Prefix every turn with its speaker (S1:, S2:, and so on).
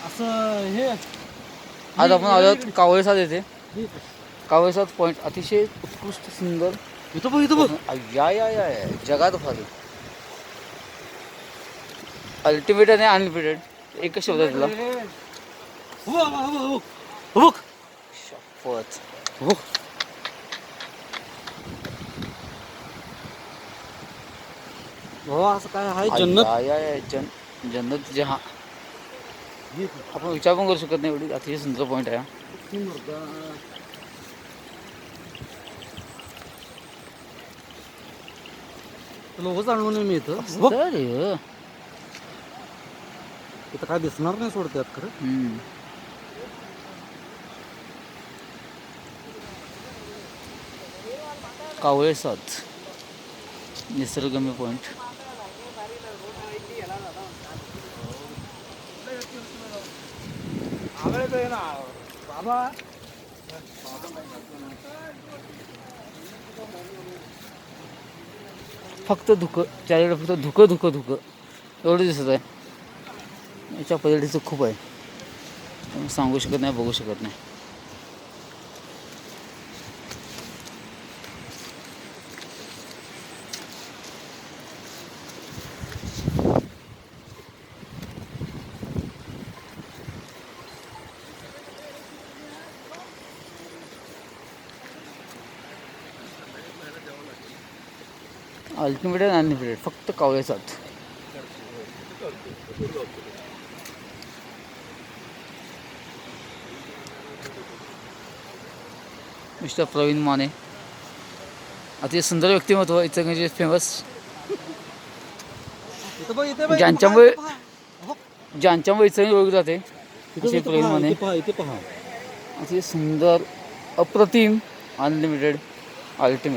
S1: असं हे
S2: आज आपण आलो आहोत कावळेसाद येथे. कावळेसाद पॉईंट अतिशय उत्कृष्ट सुंदर.
S1: इथं बघ इथं बघ.
S2: या या या या जगात भारी अल्टिमेट आणि अनलिमिटेड एकच शब्द आहे तुला.
S1: बघ
S2: शपथ.
S1: बघ असं काय आहे जन्नत.
S2: या या या जन्नत जहा. आपण विचार पण करू शकत नाही एवढी अतिशय सुंदर पॉईंट आहे.
S1: लोक आणलो नाही मी इथं. इथं काय दिसणार नाही सोडतात खरं.
S2: कावळेसाद निसर्गरम्य पॉईंट. फक्त धुकं चारीकडे फक्त धुकं धुकं धुकं एवढं दिसत आहे. याच्या पद्धतीचं खूप आहे, सांगू शकत नाही, बघू शकत नाही. अल्टिमेट आणि अनलिमिटेड फक्त कावळेसाद. मिस्टर प्रवीण माने अतिशय सुंदर व्यक्तिमत्व इचलकरंजीचे फेमस. ज्यांच्यामुळे इचलकरंजी ओळखली जाते असे प्रवीण माने. अतिशय सुंदर अप्रतिम अनलिमिटेड अल्टिमेट.